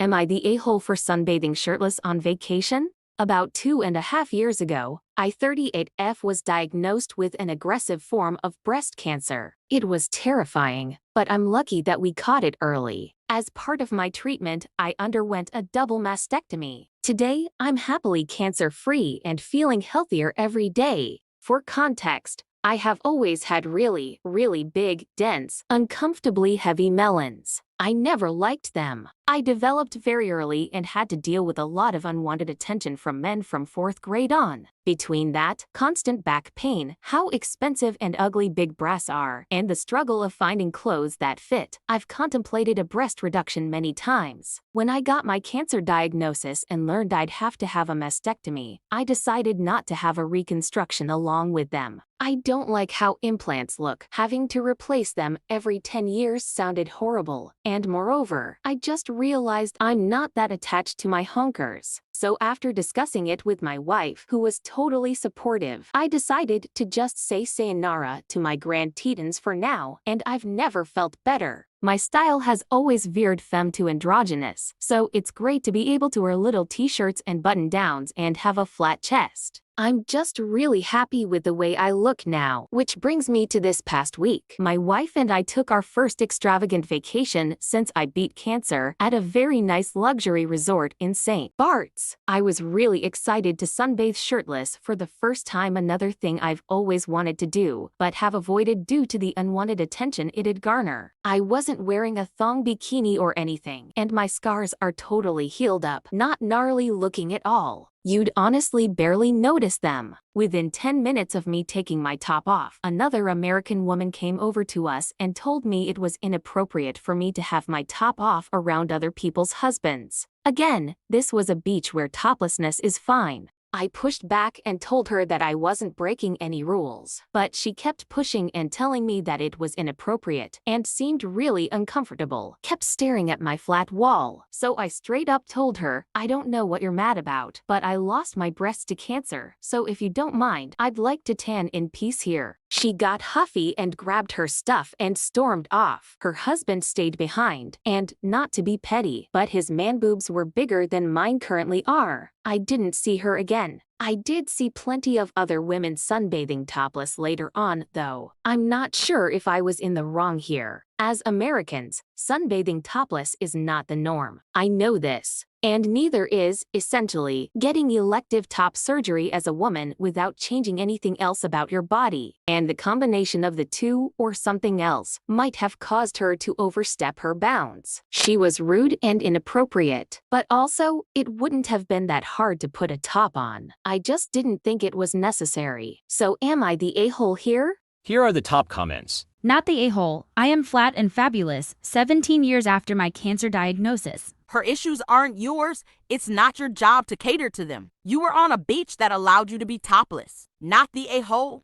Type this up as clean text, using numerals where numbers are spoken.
Am I the a-hole for sunbathing shirtless on vacation? About 2.5 years ago, I 38F was diagnosed with an aggressive form of breast cancer. It was terrifying, but I'm lucky that we caught it early. As part of my treatment, I underwent a double mastectomy. Today, I'm happily cancer-free and feeling healthier every day. For context, I have always had really, really big, dense, uncomfortably heavy melons. I never liked them. I developed very early and had to deal with a lot of unwanted attention from men from 4th grade on. Between that, constant back pain, how expensive and ugly big breasts are, and the struggle of finding clothes that fit, I've contemplated a breast reduction many times. When I got my cancer diagnosis and learned I'd have to have a mastectomy, I decided not to have a reconstruction along with them. I don't like how implants look. Having to replace them every 10 years sounded horrible. And moreover, I just realized I'm not that attached to my honkers. So after discussing it with my wife, who was totally supportive, I decided to just say sayonara to my grand tetons for now, and I've never felt better. My style has always veered femme to androgynous, so it's great to be able to wear little t-shirts and button-downs and have a flat chest. I'm just really happy with the way I look now. Which brings me to this past week. My wife and I took our first extravagant vacation since I beat cancer at a very nice luxury resort in St. Bart's. I was really excited to sunbathe shirtless for the first time, another thing I've always wanted to do, but have avoided due to the unwanted attention it'd garner. I wasn't wearing a thong bikini or anything, and my scars are totally healed up, not gnarly looking at all. You'd honestly barely notice them. Within 10 minutes of me taking my top off, another American woman came over to us and told me it was inappropriate for me to have my top off around other people's husbands. Again, this was a beach where toplessness is fine. I pushed back and told her that I wasn't breaking any rules, but she kept pushing and telling me that it was inappropriate and seemed really uncomfortable, kept staring at my flat wall. So I straight up told her, I don't know what you're mad about, but I lost my breasts to cancer, so if you don't mind, I'd like to tan in peace here. She got huffy and grabbed her stuff and stormed off. Her husband stayed behind, and not to be petty, but his man boobs were bigger than mine currently are. I didn't see her again. I did see plenty of other women sunbathing topless later on, though. I'm not sure if I was in the wrong here. As Americans, sunbathing topless is not the norm. I know this. And neither is, essentially, getting elective top surgery as a woman without changing anything else about your body. And the combination of the two, or something else, might have caused her to overstep her bounds. She was rude and inappropriate. But also, it wouldn't have been that hard to put a top on. I just didn't think it was necessary. So am I the a-hole here? Here are the top comments. Not the a-hole. I am flat and fabulous, 17 years after my cancer diagnosis. Her issues aren't yours. It's not your job to cater to them. You were on a beach that allowed you to be topless. Not the a-hole.